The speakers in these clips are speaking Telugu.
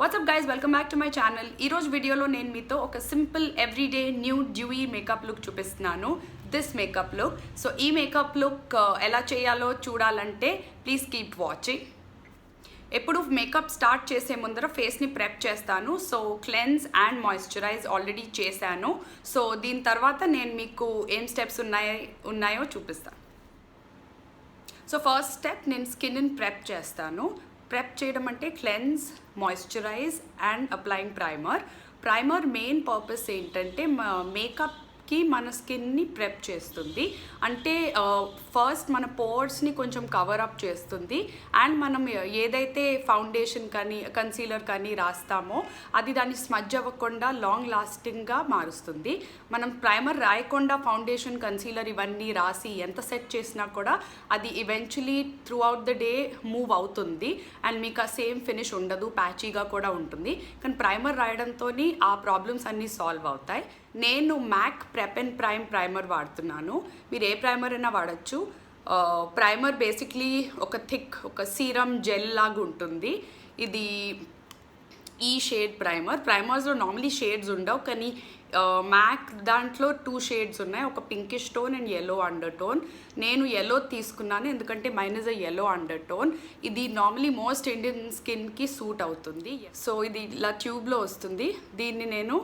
WhatsApp guys, welcome back to my channel. ఈరోజు వీడియోలో నేను మీతో ఒక simple everyday new dewy makeup look చూపిస్తున్నాను. This makeup look. సో ఈ మేకప్ లుక్ ఎలా చేయాలో చూడాలంటే ప్లీజ్ కీప్ వాచింగ్. ఎప్పుడు మేకప్ స్టార్ట్ చేసే ముందర ఫేస్ని ప్రెప్ చేస్తాను. So cleanse and moisturize already చేశాను. సో దీని తర్వాత నేను మీకు ఏం స్టెప్స్ ఉన్నాయో చూపిస్తాను. సో ఫస్ట్ స్టెప్, నేను స్కిన్ని ప్రెప్ చేస్తాను. ప్రెప్ చేయడం అంటే cleanse, moisturise and applying primer main purpose ఏంటంటే మేకప్కి మన స్కిన్ని ప్రెప్ చేస్తుంది. అంటే ఫస్ట్ మన పోర్స్ని కొంచెం కవర్ అప్ చేస్తుంది అండ్ మనం ఏదైతే ఫౌండేషన్ కానీ కన్సీలర్ కానీ రాస్తామో అది దాన్ని స్మజ్ అవ్వకుండా లాంగ్ లాస్టింగ్గా మారుస్తుంది. మనం ప్రైమర్ రాయకుండా ఫౌండేషన్, కన్సీలర్ ఇవన్నీ రాసి ఎంత సెట్ చేసినా కూడా అది eventually through out the day move అవుతుంది అండ్ మీకు ఆ సేమ్ ఫినిష్ ఉండదు, ప్యాచీగా కూడా ఉంటుంది. కానీ ప్రైమర్ రాయడంతో ఆ ప్రాబ్లమ్స్ అన్నీ సాల్వ్ అవుతాయి. నేను MAC ప్రెప్ అండ్ ప్రైమర్ వాడుతున్నాను. మీరు ఏ ప్రైమర్ అయినా వాడచ్చు. ప్రైమర్ బేసిక్లీ ఒక థిక్ ఒక సీరం జెల్ లాగా ఉంటుంది. ఇది ఈ షేడ్ ప్రైమర్స్లో నార్మలీ షేడ్స్ ఉండవు, కానీ MAC దాంట్లో 2 షేడ్స్ ఉన్నాయి. ఒక pinkish tone and yellow undertone. నేను yellow తీసుకున్నాను ఎందుకంటే mine is a yellow undertone. ఇది నార్మలీ మోస్ట్ ఇండియన్ స్కిన్కి సూట్ అవుతుంది. సో ఇది ఇలా ట్యూబ్లో వస్తుంది. దీన్ని నేను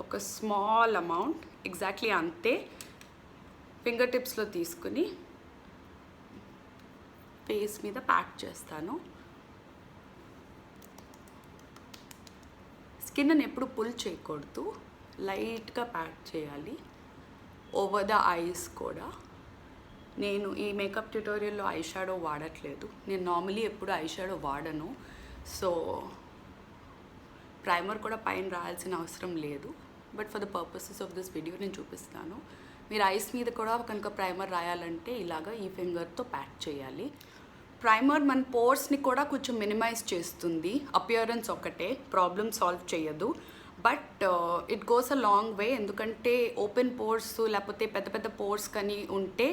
ఒక స్మాల్ అమౌంట్, ఎగ్జాక్ట్లీ అంతే, ఫింగర్ టిప్స్లో తీసుకుని ఫేస్ మీద ప్యాక్ చేస్తాను. స్కిన్ని ఎప్పుడు పుల్ చేయకూడదు, లైట్గా ప్యాక్ చేయాలి. ఓవర్ ద ఐస్ కూడా. నేను ఈ మేకప్ ట్యుటోరియల్లో ఐ షాడో వాడట్లేదు. నేను నార్మలీ ఎప్పుడు ఐ షాడో వాడను. సో ప్రైమర్ కూడా పైన రాయాల్సిన అవసరం లేదు. But for the purposes of this video నేను చూపిస్తాను. మీరు ఐస్ మీద కూడా కనుక ప్రైమర్ రాయాలంటే ఇలాగా ఈ ఫింగర్తో ప్యాక్ చేయాలి. ప్రైమర్ మన పోర్స్ని కూడా కొంచెం మినిమైజ్ చేస్తుంది. అపియరెన్స్ ఒకటే, ప్రాబ్లమ్ సాల్వ్ చేయదు. But it goes a long way. ఎందుకంటే ఓపెన్ పోర్స్ లేకపోతే పెద్ద పెద్ద పోర్స్ కానీ ఉంటే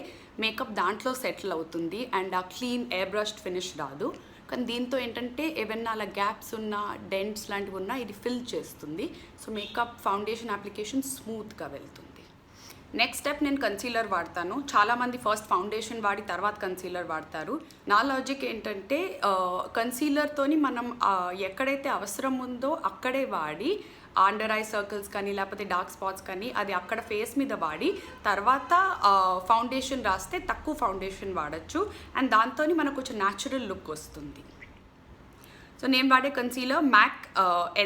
మేకప్ దాంట్లో సెటిల్ అవుతుంది అండ్ ఆ క్లీన్ ఎయిర్ బ్రష్డ్ ఫినిష్ రాదు. కానీ దీంతో ఏంటంటే ఏవైనా అలా గ్యాప్స్ ఉన్నా, డెంట్స్ లాంటివి ఉన్నా ఇది ఫిల్ చేస్తుంది. సో మేకప్ ఫౌండేషన్ అప్లికేషన్ స్మూత్గా వెళ్తుంది. నెక్స్ట్ స్టెప్, నేను కన్సీలర్ వాడతాను. చాలామంది ఫస్ట్ ఫౌండేషన్ వాడి తర్వాత కన్సీలర్ వాడతారు. నా లాజిక్ ఏంటంటే కన్సీలర్తోని మనం ఎక్కడైతే అవసరం ఉందో అక్కడే వాడి, అండర్ ఐ సర్కిల్స్ కానీ లేకపోతే డార్క్ స్పాట్స్ కానీ అది అక్కడ ఫేస్ మీద వాడి తర్వాత ఫౌండేషన్ రాస్తే తక్కువ ఫౌండేషన్ వాడచ్చు అండ్ దాంతో మనకు కొంచెం న్యాచురల్ లుక్ వస్తుంది. సో నేను వాడే concealer MAC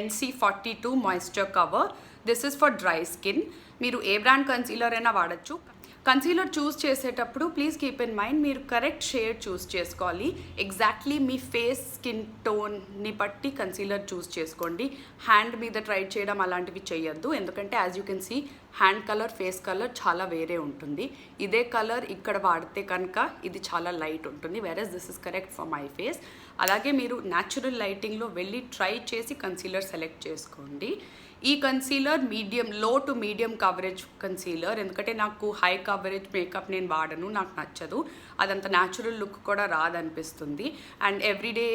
NC42 moisture cover. This is for dry skin. మీరు ఏ బ్రాండ్ కన్సీలర్ అయినా వాడచ్చు. కన్సీలర్ చూస్ చేసేటప్పుడు ప్లీజ్ కీప్ ఇన్ మైండ్, మీరు కరెక్ట్ షేడ్ చూస్ చేసుకోవాలి. ఎగ్జాక్ట్లీ మీ ఫేస్ స్కిన్ టోన్ని బట్టి కన్సీలర్ చూస్ చేసుకోండి. హ్యాండ్ మీద ట్రై చేయడం అలాంటివి చేయొద్దు. ఎందుకంటే as you can see hand colour, face colour చాలా వేరే ఉంటుంది. ఇదే కలర్ ఇక్కడ వాడితే కనుక ఇది చాలా లైట్ ఉంటుంది, versus this is correct for my face. అలాగే మీరు న్యాచురల్ లైటింగ్లో వెళ్ళి ట్రై చేసి కన్సీలర్ సెలెక్ట్ చేసుకోండి. ఈ కన్సీలర్ లో టు మీడియం కవరేజ్ కన్సీలర్. ఎందుకంటే నాకు హై కవరేజ్ మేకప్ నేను వాడను, నాకు నచ్చదు. అదంత న్యాచురల్ లుక్ కూడా రాదనిపిస్తుంది. అండ్ ఎవ్రీడే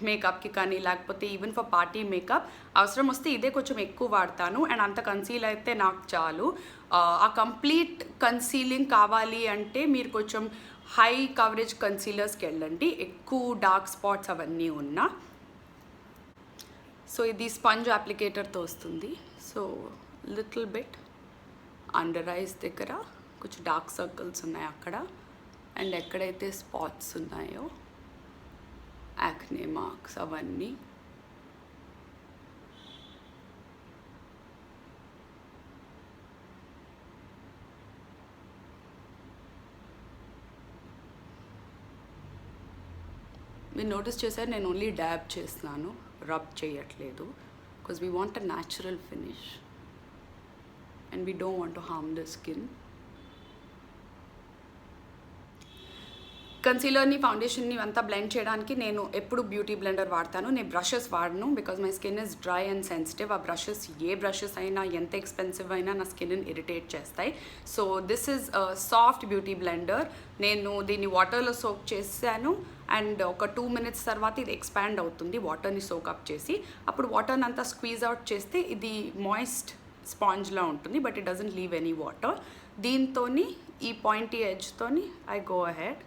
మేకప్కి కానీ లేకపోతే ఈవెన్ ఫర్ పార్టీ మేకప్ అవసరం వస్తే ఇదే కొంచెం ఎక్కువ వాడతాను అండ్ అంత కన్సీల్ అయితే నాకు చాలు. ఆ కంప్లీట్ కన్సీలింగ్ కావాలి అంటే మీరు కొంచెం హై కవరేజ్ కన్సీలర్స్కి వెళ్ళండి, ఎక్కువ డార్క్ స్పాట్స్ అవన్నీ ఉన్నా. సో ఇది స్పంజ్ అప్లికేటర్తో వస్తుంది. So little bit under eyes దగ్గర కొంచెం డార్క్ సర్కిల్స్ ఉన్నాయి అక్కడ, అండ్ ఎక్కడైతే స్పాట్స్ ఉన్నాయో యాక్నే మార్క్స్ అవన్నీ మీరు నోటీస్ చేశారు, నేను ఓన్లీ డ్యాబ్ చేస్తున్నాను, రబ్ చేయట్లేదు. Because we want a natural finish and we don't want to harm the skin. కన్సీలర్ని ఫౌండేషన్ని అంతా బ్లెండ్ చేయడానికి నేను ఎప్పుడు బ్యూటీ బ్లెండర్ వాడతాను. నేను బ్రషెస్ వాడను because my skin is dry and sensitive. ఆ బ్రషెస్ ఏ బ్రషెస్ అయినా ఎంత ఎక్స్పెన్సివ్ అయినా నా స్కిన్ని ఇరిటేట్ చేస్తాయి. So this is soft beauty blender. నేను దీన్ని వాటర్లో సోక్ చేశాను అండ్ ఒక 2 minutes తర్వాత ఇది ఎక్స్పాండ్ అవుతుంది వాటర్ని సోక్ అప్ చేసి. అప్పుడు వాటర్ని అంతా స్క్వీజ్ అవుట్ చేస్తే ఇది మాయిస్ట్ స్పాంజ్లా ఉంటుంది, but it doesn't leave any water. దీంతో ఈ పాయింటీ ఎడ్జ్తోని ఐ గో అహెడ్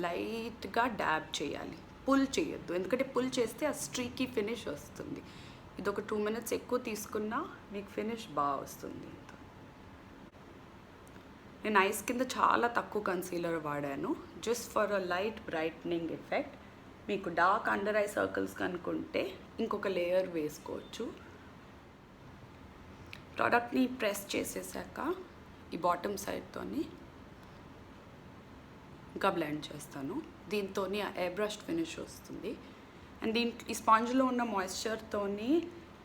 లైట్గా డ్యాబ్ చేయాలి, పుల్ చేయొద్దు, ఎందుకంటే పుల్ చేస్తే ఆ స్ట్రీకీ ఫినిష్ వస్తుంది. ఇది ఒక 2 minutes ఎక్కువ తీసుకున్నా మీకు ఫినిష్ బాగా వస్తుంది. నేను ఐస్ కింద చాలా తక్కువ కన్సీలర్ వాడాను, just for a light brightening effect. మీకు డార్క్ అండర్ ఐ సర్కిల్స్ కనుకుంటే ఇంకొక లేయర్ వేసుకోవచ్చు. ప్రోడక్ట్ని ప్రెస్ చేసేసాక ఈ బాటమ్ సైడ్తోని ఇంకా బ్లెండ్ చేస్తాను. దీంతో ఆ ఎయిర్ బ్రష్ ఫినిష్ వస్తుంది. అండ్ ఈ స్పాంజ్లో ఉన్న మాయిశ్చర్తోని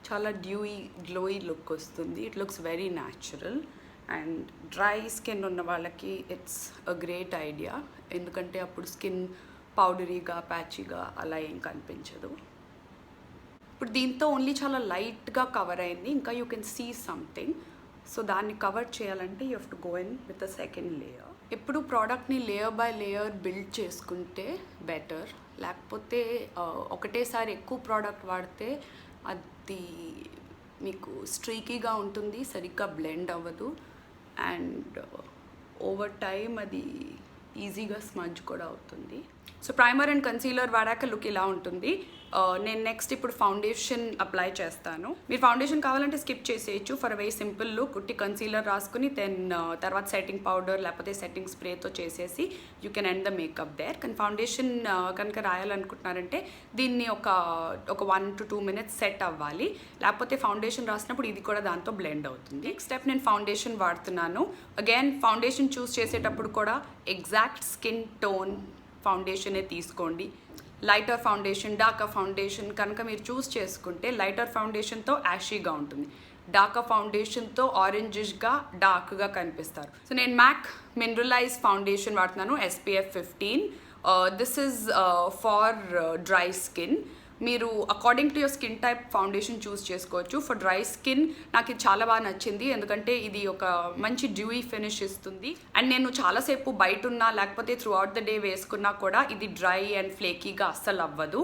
చాలా డ్యూయి గ్లోయి లుక్ వస్తుంది. It looks very natural. And dry skin ఉన్న వాళ్ళకి ఇట్స్ అ గ్రేట్ ఐడియా, ఎందుకంటే అప్పుడు స్కిన్ పౌడరీగా ప్యాచీగా అలా ఏం కనిపించదు. ఇప్పుడు దీంతో ఓన్లీ చాలా లైట్గా కవర్ అయింది, ఇంకా you can see something. So దాన్ని కవర్ చేయాలంటే you have to go in with a second layer. ఎప్పుడు ప్రోడక్ట్ని లేయర్ బై లేయర్ బిల్డ్ చేసుకుంటే బెటర్, లేకపోతే ఒకటేసారి ఎక్కువ ప్రోడక్ట్ వాడితే అది మీకు స్ట్రీకీగా ఉంటుంది, సరిగ్గా బ్లెండ్ అవ్వదు. అండ్ ఓవర్ టైమ్ అది ఈజీగా స్మజ్ కూడా అవుతుంది. సో ప్రైమర్ అండ్ కన్సీలర్ వాడాక లుక్ ఇలా ఉంటుంది. నేను నెక్స్ట్ ఇప్పుడు ఫౌండేషన్ అప్లై చేస్తాను. మీరు ఫౌండేషన్ కావాలంటే స్కిప్ చేసేయచ్చు ఫర్ వెరీ సింపుల్ లుక్. ఉట్టి కన్సీలర్ రాసుకుని తర్వాత సెట్టింగ్ పౌడర్ లేకపోతే సెట్టింగ్ స్ప్రేతో చేసేసి you can end the makeup there. కానీ ఫౌండేషన్ కనుక రాయాలనుకుంటున్నారంటే దీన్ని ఒక 1 to 2 minutes సెట్ అవ్వాలి, లేకపోతే ఫౌండేషన్ రాసినప్పుడు ఇది కూడా దాంతో బ్లెండ్ అవుతుంది. నెక్స్ట్ స్టెప్ నేను ఫౌండేషన్ వాడుతున్నాను. అగైన్ ఫౌండేషన్ చూస్ చేసేటప్పుడు కూడా ఎగ్జాక్ట్ స్కిన్ టోన్ ఫౌండేషనే తీసుకోండి. లైటర్ ఫౌండేషన్, డార్కర్ ఫౌండేషన్ కనుక మీరు చూస్ చేసుకుంటే లైటర్ ఫౌండేషన్తో యాషీగా ఉంటుంది, డార్కర్ ఫౌండేషన్తో ఆరెంజిష్గా డార్క్గా కనిపిస్తారు. సో నేను MAC మినరలైజ్ ఫౌండేషన్ వాడుతున్నాను, SPF 15. This is for dry skin. మీరు according to your skin type foundation choose చేసుకోవచ్చు. ఫర్ డ్రై స్కిన్ నాకు ఇది చాలా బాగా నచ్చింది, ఎందుకంటే ఇది ఒక మంచి డ్యూయి ఫినిష్ ఇస్తుంది. అండ్ నేను చాలాసేపు బయట ఉన్నా లేకపోతే త్రూ అవుట్ ద డే వేసుకున్నా కూడా ఇది డ్రై అండ్ ఫ్లేకీగా అస్సలు అవ్వదు.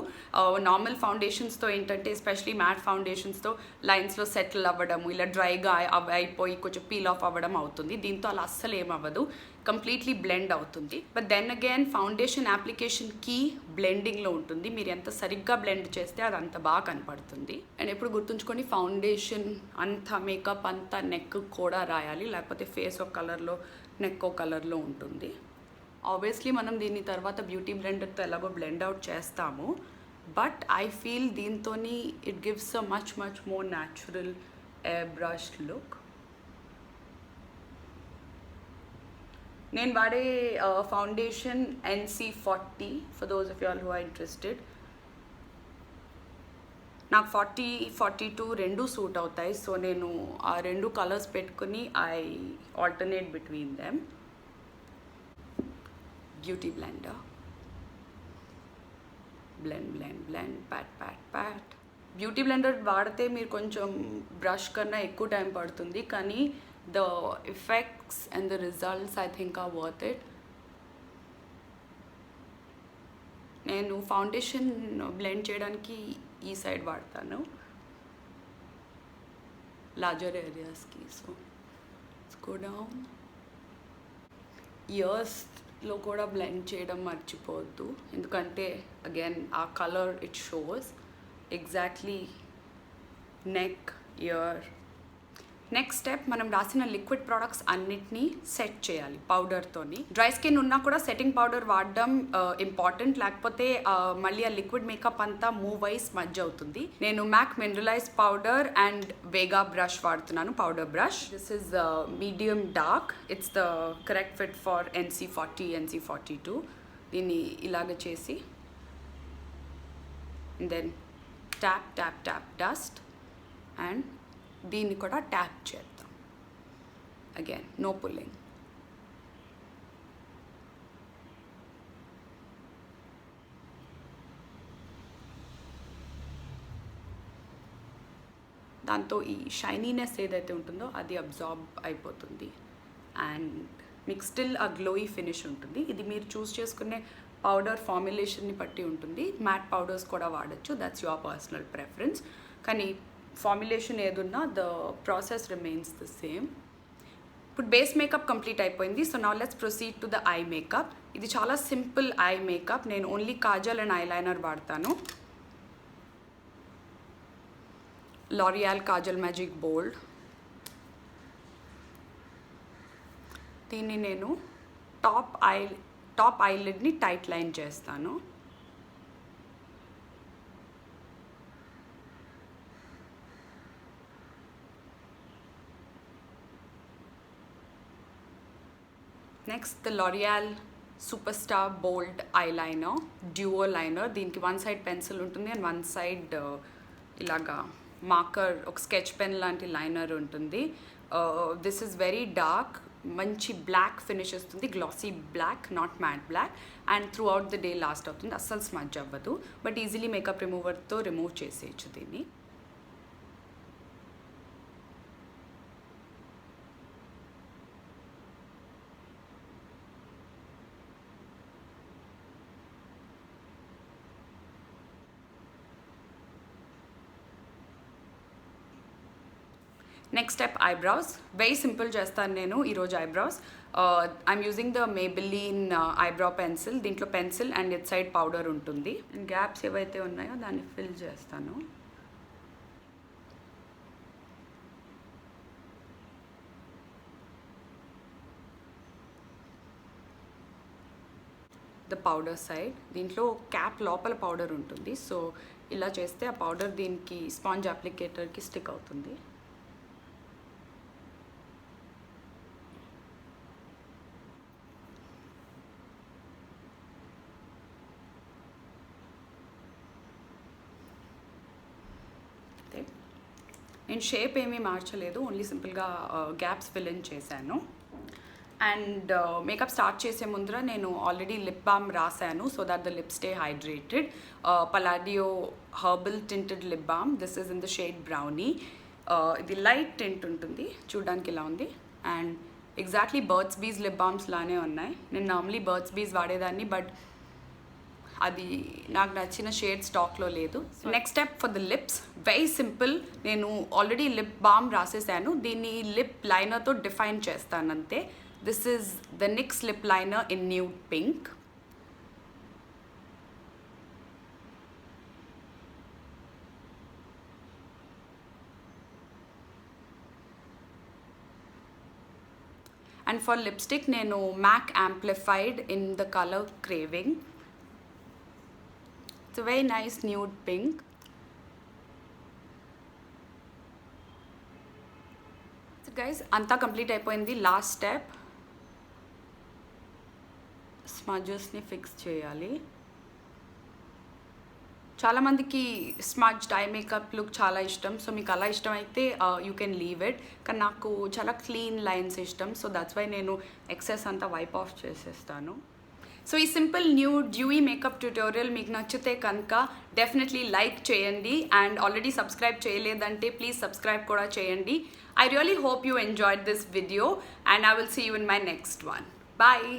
నార్మల్ ఫౌండేషన్స్తో ఏంటంటే ఎస్పెషలీ మ్యాట్ ఫౌండేషన్స్తో లైన్స్లో సెటిల్ అవ్వడము, ఇలా డ్రైగా అయిపోయి కొంచెం పీల్ ఆఫ్ అవ్వడం అవుతుంది. దీంతో అలా అస్సలు ఏమవ్వదు, కంప్లీట్లీ బ్లెండ్ అవుతుంది. But then again foundation application key బ్లెండింగ్లో ఉంటుంది. మీరు ఎంత సరిగ్గా బ్లెండ్ చేస్తే అది అంత బాగా కనపడుతుంది. అండ్ ఎప్పుడు గుర్తుంచుకొని ఫౌండేషన్ అంతా మేకప్ అంతా నెక్ కూడా రాయాలి, లేకపోతే ఫేస్ ఒక కలర్లో నెక్ ఒక కలర్లో ఉంటుంది. ఆబ్వియస్లీ మనం దీని తర్వాత బ్యూటీ బ్లెండర్తో ఎలాగో బ్లెండ్ అవుట్ చేస్తాము, బట్ ఐ ఫీల్ దీంతో it gives a much more natural airbrush look. నేను వాడే foundation NC40 for those of you all who are interested. నాకు 40, 42 రెండు సూట్ అవుతాయి. సో నేను ఆ 2 కలర్స్ పెట్టుకుని I alternate between them. Beauty blender, blend, pat. Beauty blender వాడితే మీరు కొంచెం బ్రష్ కన్నా ఎక్కువ టైం పడుతుంది, కానీ the effects and the results I think are worth it. నేను ఫౌండేషన్ బ్లెండ్ చేయడానికి ఈ సైడ్ వాడతాను లార్జర్ ఏరియాస్కి. So go down. ఇయర్స్లో కూడా బ్లెండ్ చేయడం మర్చిపోవద్దు, ఎందుకంటే అగైన్ ఆ colour it shows exactly neck, ear. Next step మనం రాసిన లిక్విడ్ ప్రోడక్ట్స్ అన్నిటినీ సెట్ చేయాలి పౌడర్తోని. డ్రై స్కిన్ ఉన్నా కూడా సెట్టింగ్ పౌడర్ వాడడం ఇంపార్టెంట్, లేకపోతే మళ్ళీ ఆ లిక్విడ్ మేకప్ అంతా మూవ్ అయి స్మజ్ అవుతుంది. నేను MAC mineralize powder and Vega brush వాడుతున్నాను, powder brush. This is medium dark, it's the correct fit for NC40, NC42. దీన్ని ఇలాగ చేసి దెన్ ట్యాప్ డస్ట్ అండ్ దీన్ని కూడా ట్యాప్ చేద్దాం. Again no pulling. దాంతో ఈ షైనీనెస్ ఏదైతే ఉంటుందో అది అబ్జార్బ్ అయిపోతుంది అండ్ మీకు స్టిల్ ఆ గ్లోయి ఫినిష్ ఉంటుంది. ఇది మీరు చూస్ చేసుకునే పౌడర్ ఫార్ములేషన్ని బట్టి ఉంటుంది. మ్యాట్ పౌడర్స్ కూడా వాడచ్చు, దట్స్ యువర్ పర్సనల్ ప్రెఫరెన్స్. కానీ ఫార్ములేషన్ ఏదున్నా the process remains the same. ఇప్పుడు బేస్ మేకప్ కంప్లీట్ అయిపోయింది. So now let's proceed to the eye makeup. ఇది చాలా సింపుల్ ఐ మేకప్. నేను ఓన్లీ కాజల్ అండ్ ఐలైనర్ వాడతాను. LOREAL కాజల్ మ్యాజిక్ బోల్డ్. దీన్ని నేను టాప్ ఐలిడ్ని టైట్ లైన్ చేస్తాను. Next the LOREAL super star bold eyeliner, duo liner. దీనికి వన్ సైడ్ పెన్సిల్ ఉంటుంది అండ్ వన్ సైడ్ ఇలాగా మార్కర్, ఒక స్కెచ్ పెన్ లాంటి లైనర్ ఉంటుంది. దిస్ ఈజ్ వెరీ డార్క్, మంచి బ్లాక్ ఫినిష్ వస్తుంది, glossy black, not matte black. And throughout the day last అవుతుంది, అస్సలు స్మజ్ అవ్వదు. బట్ ఈజీలీ మేకప్ రిమూవర్తో రిమూవ్ చేసేయచ్చు దీన్ని. Next step eyebrows. Very simple చేస్తాను నేను ఈరోజు eyebrows. I'm using the Maybelline eyebrow pencil. దీంట్లో pencil and it side powder ఉంటుంది. గ్యాప్స్ ఏవైతే ఉన్నాయో దాన్ని ఫిల్ చేస్తాను. ద పౌడర్ సైడ్, దీంట్లో క్యాప్ లోపల పౌడర్ ఉంటుంది. సో ఇలా చేస్తే ఆ పౌడర్ దీనికి స్పాంజ్ అప్లికేటర్కి స్టిక్ అవుతుంది. నేను షేప్ ఏమీ మార్చలేదు, ఓన్లీ సింపుల్గా గ్యాప్స్ ఫిల్ ఇన్ చేశాను. అండ్ మేకప్ స్టార్ట్ చేసే ముందర నేను ఆల్రెడీ లిప్ బామ్ రాశాను so that the lip stay hydrated. Palladio herbal tinted lip balm. This is in the shade Browny. ఇది లైట్ టింట్ ఉంటుంది, చూడడానికి ఇలా ఉంది. And exactly Burt's Bees lip balms లానే ఉన్నాయి. నేను నార్మలీ బర్డ్స్ బీస్ వాడేదాన్ని, బట్ అది నాకు నచ్చిన షేడ్ స్టాక్లో లేదు. Next step for the lips, very simple. నేను ఆల్రెడీ లిప్ బామ్ రాసేసాను, దీన్ని లిప్ లైనర్తో డిఫైన్ చేస్తాను అంతే. This is the NYX lip liner in nude pink. And for lipstick నేను MAC amplified in the colour Craving. It's a very nice nude pink. So guys, anta complete అయిపోయింది. లాస్ట్ స్టెప్ స్మడ్జెస్ని ఫిక్స్ చేయాలి. చాలామందికి స్మడ్జ్డ్ ఐ మేకప్ లుక్ చాలా ఇష్టం. సో మీకు అలా ఇష్టం అయితే యూ కెన్ లీవ్ ఇట్. కానీ నాకు చాలా క్లీన్ లైన్స్ ఇష్టం. సో దట్స్ వై నేను ఎక్సెస్ అంతా వైప్ ఆఫ్ చేసేస్తాను. సో ఈ సింపుల్ న్యూ డ్యూయీ మేకప్ ట్యూటోరియల్ మీకు నచ్చితే కనుక డెఫినెట్లీ లైక్ చేయండి. అండ్ ఆల్రెడీ సబ్స్క్రైబ్ చేయలేదంటే ప్లీజ్ సబ్స్క్రైబ్ కూడా చేయండి. I really hope you enjoyed this video and I will see you in my next one. Bye.